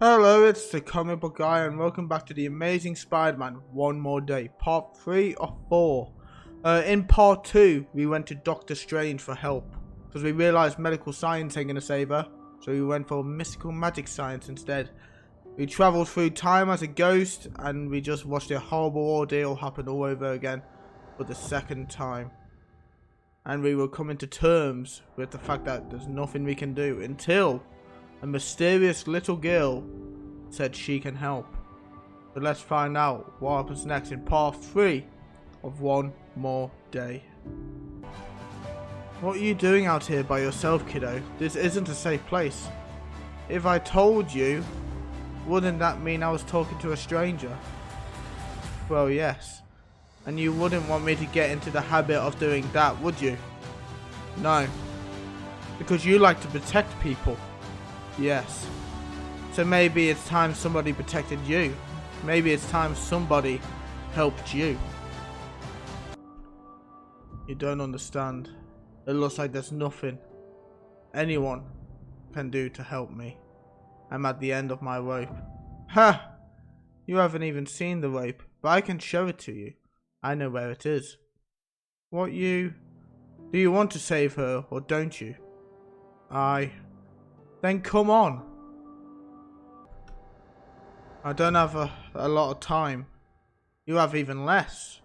Hello, it's the comic book guy, and welcome back to the Amazing Spider-Man One More Day, part 3 of 4. In part 2, we went to Doctor Strange for help, because we realised medical science ain't gonna save her, so we went for mystical magic science instead. We travelled through time as a ghost, and we just watched a horrible ordeal happen all over again, for the second time. And we were coming to terms with the fact that there's nothing we can do until a mysterious little girl said she can help. But let's find out what happens next in part 3 of One More Day. What are you doing out here by yourself, kiddo? This isn't a safe place. If I told you, wouldn't that mean I was talking to a stranger? Well, yes. And you wouldn't want me to get into the habit of doing that, would you? No. Because you like to protect people. Yes. So maybe it's time somebody protected you. Maybe it's time somebody helped you. You don't understand. It looks like there's nothing anyone can do to help me. I'm at the end of my rope. Ha! You haven't even seen the rope, but I can show it to you. I know where it is. Do you want to save her, or don't you? Then come on. I don't have a lot of time. You have even less.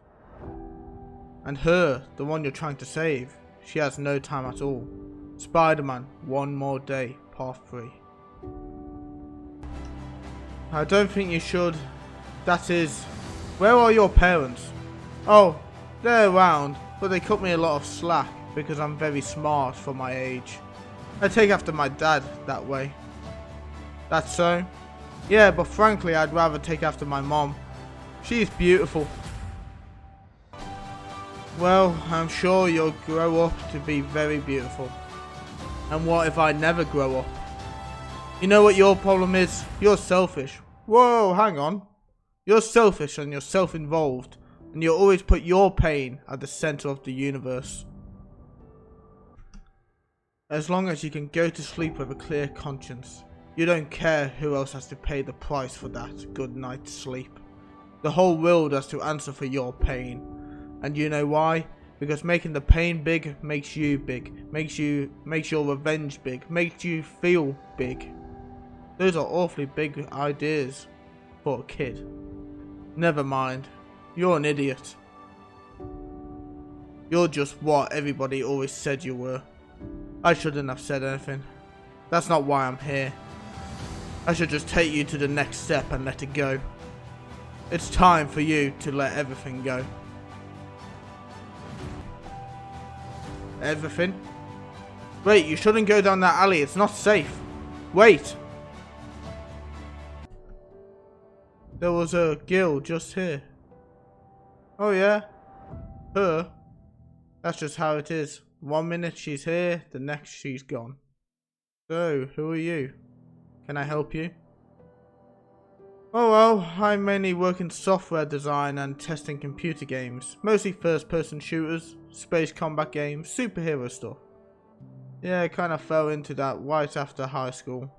And her, the one you're trying to save, she has no time at all. Spider-Man, One More Day, part 3. I don't think you should. That is, where are your parents? Oh, they're around, but they cut me a lot of slack because I'm very smart for my age. I take after my dad that way. That's so? Yeah, but frankly I'd rather take after my mom. She's beautiful. Well, I'm sure you'll grow up to be very beautiful. And what if I never grow up? You know what your problem is? You're selfish. Whoa, hang on. You're selfish and you're self-involved. And you always put your pain at the center of the universe. As long as you can go to sleep with a clear conscience, you don't care who else has to pay the price for that good night's sleep. The whole world has to answer for your pain. And you know why? Because making the pain big makes you big, makes your revenge big, makes you feel big. Those are awfully big ideas for a kid. Never mind. You're an idiot. You're just what everybody always said you were. I shouldn't have said anything. That's not why I'm here. I should just take you to the next step and let it go. It's time for you to let everything go. Everything? Wait, you shouldn't go down that alley. It's not safe. Wait. There was a girl just here. Oh yeah? Her? That's just how it is. 1 minute she's here, the next she's gone. So, who are you? Can I help you? Oh well, I mainly work in software design and testing computer games. Mostly first-person shooters, space combat games, superhero stuff. Yeah, I kind of fell into that right after high school.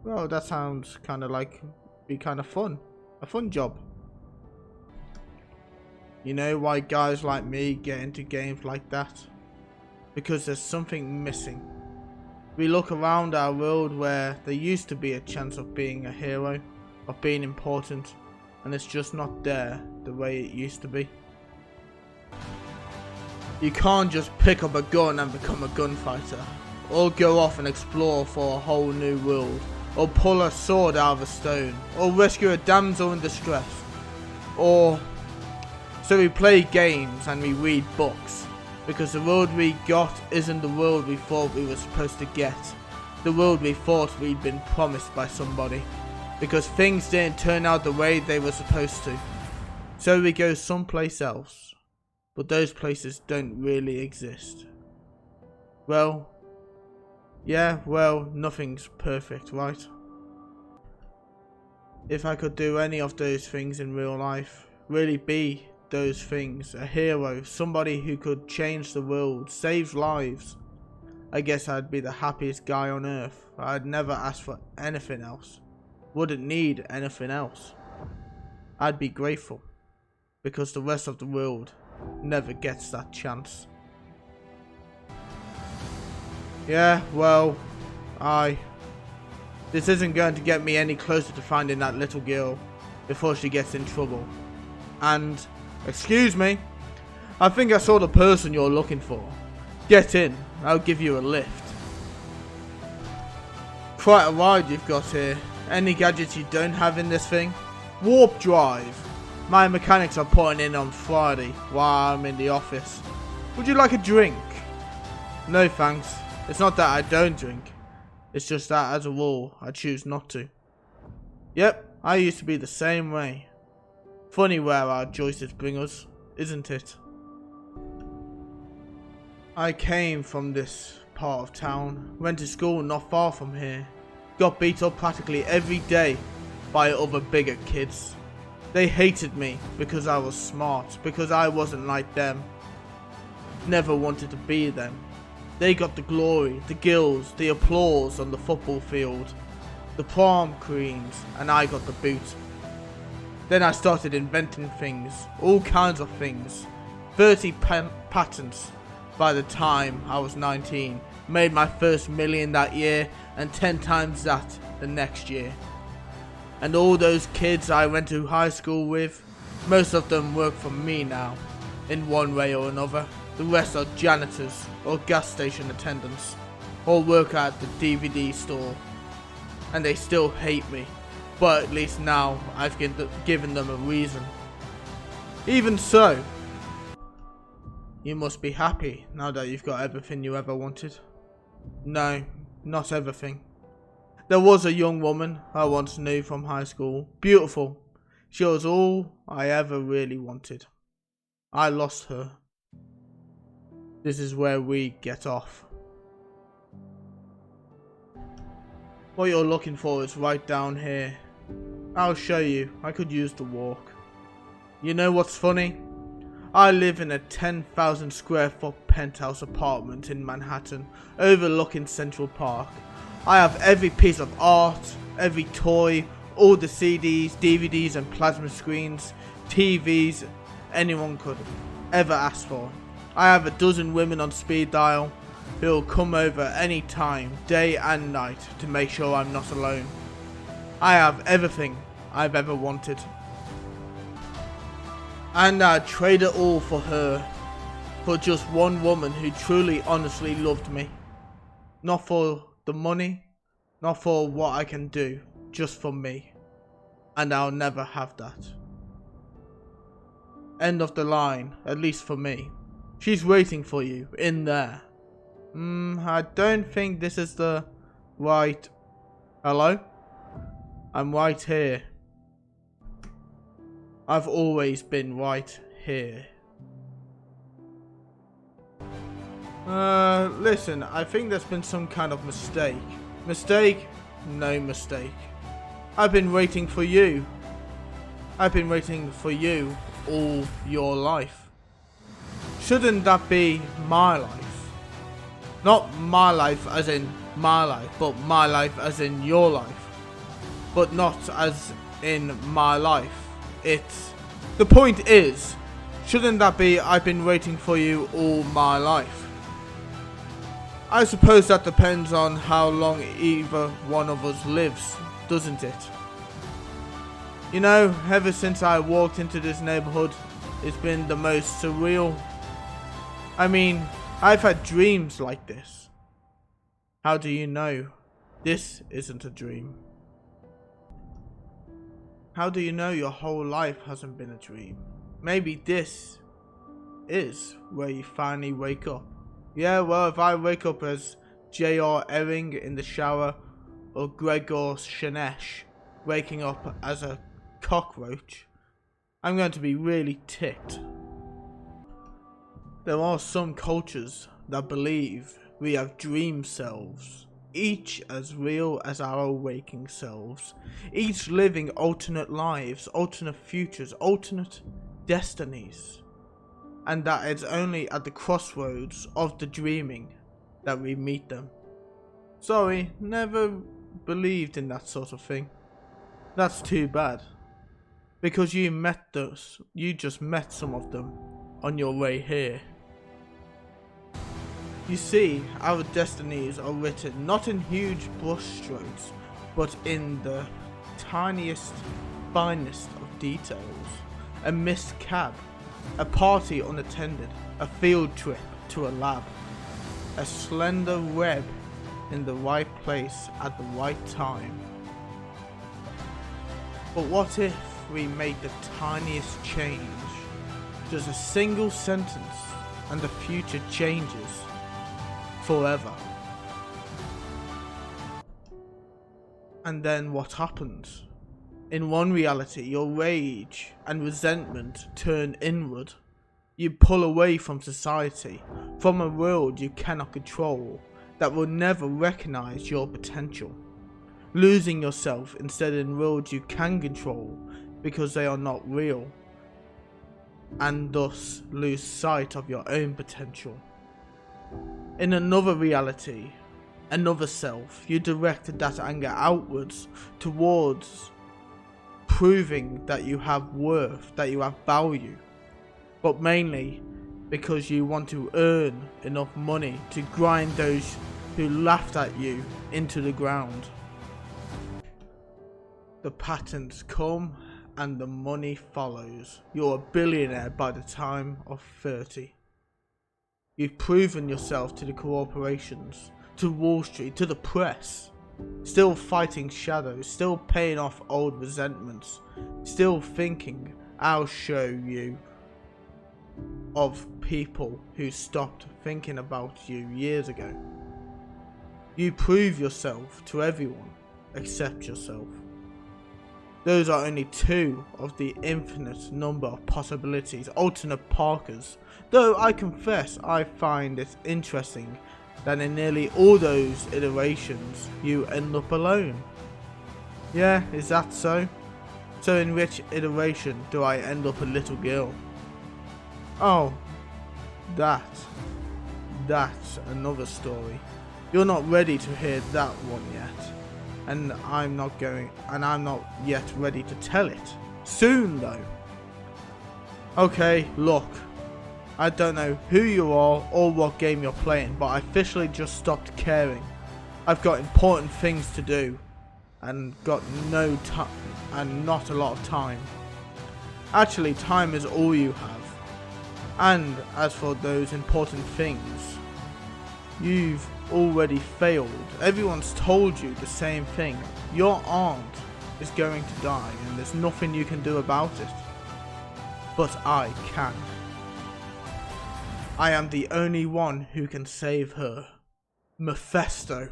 Well, that sounds kind of like be kind of fun. A fun job. You know why guys like me get into games like that? Because there's something missing. We look around our world where there used to be a chance of being a hero, of being important, and it's just not there the way it used to be. You can't just pick up a gun and become a gunfighter, or go off and explore for a whole new world, or pull a sword out of a stone, or rescue a damsel in distress, or... So we play games and we read books, because the world we got isn't the world we thought we were supposed to get, the world we thought we'd been promised by somebody, because things didn't turn out the way they were supposed to. So we go someplace else, but those places don't really exist. Well, yeah, well, nothing's perfect, right? If I could do any of those things in real life, really be those things, a hero, somebody who could change the world, save lives, I guess I'd be the happiest guy on earth. I'd never ask for anything else. Wouldn't need anything else. I'd be grateful. Because the rest of the world never gets that chance. Yeah, well, this isn't going to get me any closer to finding that little girl before she gets in trouble. And, excuse me, I think I saw the person you're looking for. Get in, I'll give you a lift. Quite a ride you've got here. Any gadgets you don't have in this thing? Warp drive. My mechanics are putting in on Friday while I'm in the office. Would you like a drink? No thanks. It's not that I don't drink. It's just that as a rule I choose not to. Yep, I used to be the same way. Funny where our choices bring us, isn't it? I came from this part of town, went to school not far from here, got beat up practically every day by other bigger kids. They hated me because I was smart, because I wasn't like them. Never wanted to be them. They got the glory, the gills, the applause on the football field, the prom queens, and I got the boot. Then I started inventing things, all kinds of things. 30 patents by the time I was 19. Made my first million that year and 10 times that the next year. And all those kids I went to high school with, most of them work for me now, in one way or another. The rest are janitors or gas station attendants, or work at the DVD store. And they still hate me, but at least now I've given them a reason. Even so, you must be happy now that you've got everything you ever wanted. No, not everything. There was a young woman I once knew from high school. Beautiful. She was all I ever really wanted. I lost her. This is where we get off. What you're looking for is right down here. I'll show you. I could use the walk. You know what's funny? I live in a 10,000 square foot penthouse apartment in Manhattan, overlooking Central Park. I have every piece of art, every toy, all the CDs, DVDs and plasma screens, TVs anyone could ever ask for. I have a dozen women on speed dial who will come over any time, day and night, to make sure I'm not alone. I have everything I've ever wanted. And I'd trade it all for her. For just one woman who truly, honestly loved me. Not for the money, not for what I can do, just for me. And I'll never have that. End of the line, at least for me. She's waiting for you, in there. I don't think this is the right... Hello? I'm right here. I've always been right here. Listen, I think there's been some kind of mistake. Mistake? No mistake. I've been waiting for you. I've been waiting for you all your life. Shouldn't that be my life? Not my life as in my life, but my life as in your life. But not as in my life. The point is, shouldn't that be I've been waiting for you all my life? I suppose that depends on how long either one of us lives, doesn't it? You know, ever since I walked into this neighborhood, it's been the most surreal. I mean, I've had dreams like this. How do you know this isn't a dream? How do you know your whole life hasn't been a dream? Maybe this is where you finally wake up. Yeah, well, if I wake up as J.R. Ewing in the shower, or Gregor Shanesh waking up as a cockroach, I'm going to be really ticked. There are some cultures that believe we have dream selves, each as real as our waking selves, each living alternate lives, alternate futures, alternate destinies, and that it's only at the crossroads of the dreaming that we meet them. Sorry, never believed in that sort of thing. That's too bad. Because you just met some of them on your way here. You see, our destinies are written not in huge brushstrokes, but in the tiniest, finest of details. A missed cab, a party unattended, a field trip to a lab, a slender web in the right place at the right time. But what if we make the tiniest change, just a single sentence, and the future changes forever? And then what happens? In one reality, your rage and resentment turn inward. You pull away from society, from a world you cannot control, that will never recognize your potential. Losing yourself instead in worlds you can control because they are not real, and thus lose sight of your own potential. In another reality, another self, you direct that anger outwards towards proving that you have worth, that you have value, but mainly because you want to earn enough money to grind those who laughed at you into the ground. The patents come and the money follows. You're a billionaire by the time of 30. You've proven yourself to the corporations, to Wall Street, to the press. Still fighting shadows, still paying off old resentments, still thinking I'll show you of people who stopped thinking about you years ago. You prove yourself to everyone except yourself. Those are only two of the infinite number of possibilities, alternate Parkers, though I confess I find it interesting that in nearly all those iterations you end up alone. Yeah, is that so? So in which iteration do I end up a little girl? Oh, that's another story. You're not ready to hear that one yet. And I'm not yet ready to tell it. Soon though. Okay, look. I don't know who you are or what game you're playing, but I officially just stopped caring. I've got important things to do and got no time and not a lot of time. Actually, time is all you have. And as for those important things, you've already failed. Everyone's told you the same thing. Your aunt is going to die and there's nothing you can do about it. But I can. I am the only one who can save her. Mephisto.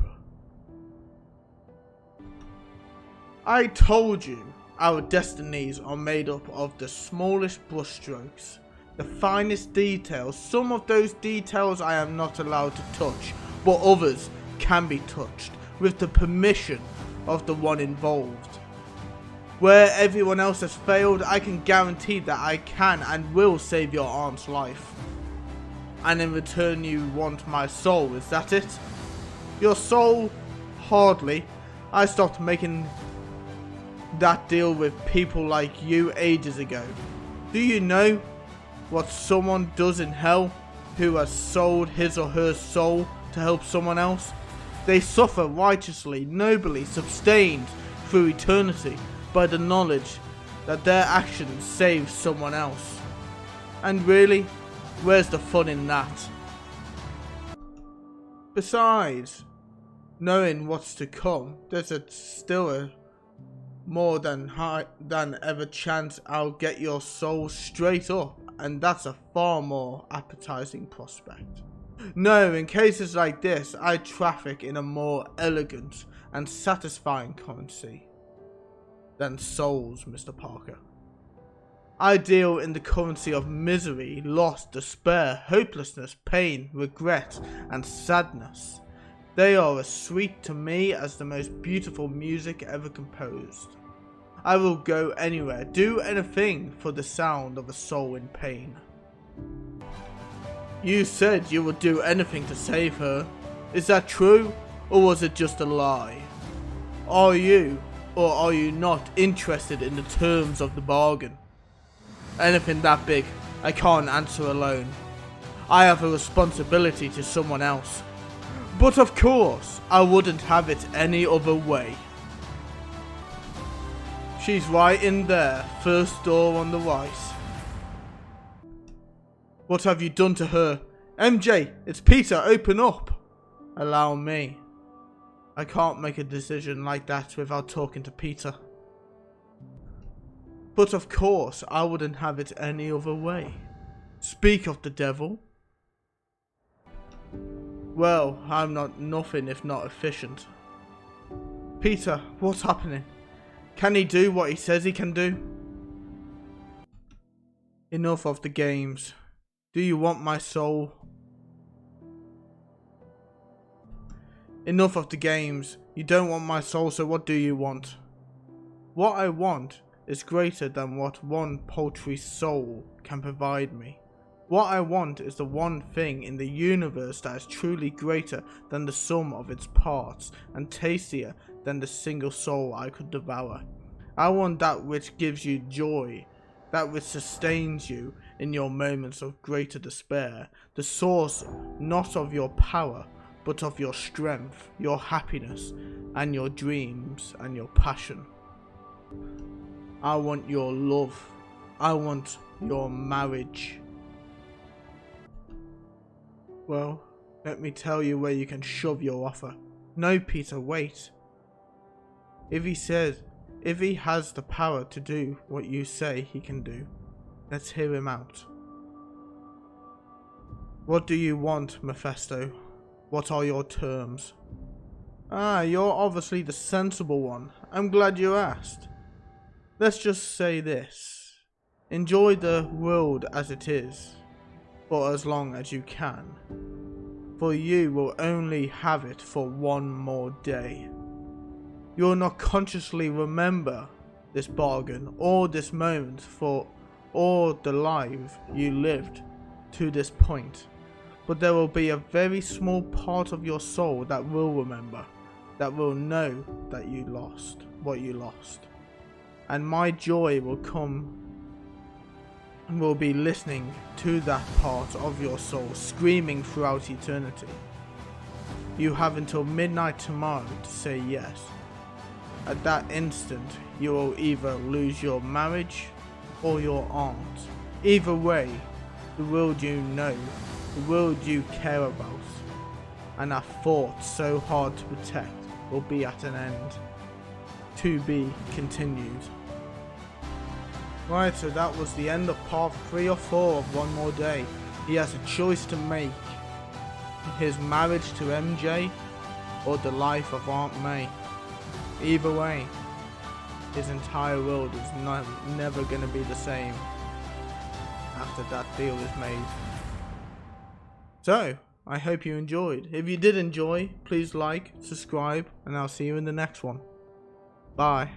I told you our destinies are made up of the smallest brushstrokes, the finest details. Some of those details I am not allowed to touch, but others can be touched with the permission of the one involved. Where everyone else has failed, I can guarantee that I can and will save your aunt's life. And in return you want my soul, is that it? Your soul? Hardly. I stopped making that deal with people like you ages ago. Do you know what someone does in hell who has sold his or her soul to help someone else? They suffer righteously, nobly, sustained through eternity by the knowledge that their actions save someone else. And really, where's the fun in that? Besides, knowing what's to come, there's still a more than ever chance I'll get your soul straight up, and that's a far more appetizing prospect. No, in cases like this, I traffic in a more elegant and satisfying currency than souls, Mr. Parker. I deal in the currency of misery, loss, despair, hopelessness, pain, regret, and sadness. They are as sweet to me as the most beautiful music ever composed. I will go anywhere, do anything for the sound of a soul in pain. You said you would do anything to save her. Is that true, or was it just a lie? Are you, or are you not, interested in the terms of the bargain? Anything that big, I can't answer alone. I have a responsibility to someone else. But of course, I wouldn't have it any other way. She's right in there, first door on the right. What have you done to her? MJ, it's Peter, open up. Allow me. I can't make a decision like that without talking to Peter. But of course, I wouldn't have it any other way. Speak of the devil. Well, I'm not nothing if not efficient. Peter, what's happening? Can he do what he says he can do? Enough of the games. Do you want my soul? Enough of the games. You don't want my soul, so what do you want? What I want is greater than what one paltry soul can provide me. What I want is the one thing in the universe that is truly greater than the sum of its parts and tastier than the single soul I could devour. I want that which gives you joy, that which sustains you in your moments of greater despair, the source not of your power, but of your strength, your happiness, and your dreams and your passion. I want your love. I want your marriage. Well, let me tell you where you can shove your offer. No, Peter, wait. If he has the power to do what you say he can do, let's hear him out. What do you want, Mephisto? What are your terms? Ah, you're obviously the sensible one. I'm glad you asked. Let's just say this. Enjoy the world as it is, for as long as you can. For you will only have it for one more day. You will not consciously remember this bargain or this moment or the life you lived to this point. But there will be a very small part of your soul that will remember, that will know that you lost what you lost. And my joy will come and will be listening to that part of your soul screaming throughout eternity. You have until midnight tomorrow to say yes. At that instant, you will either lose your marriage or your aunt. Either way, the world you know, the world you care about, and have fought so hard to protect, will be at an end. To be continued. Right, so that was the end of part 3 or 4 of One More Day. He has a choice to make. His marriage to MJ or the life of Aunt May. Either way, his entire world is never going to be the same after that deal is made. So, I hope you enjoyed. If you did enjoy, please like, subscribe, and I'll see you in the next one. Bye.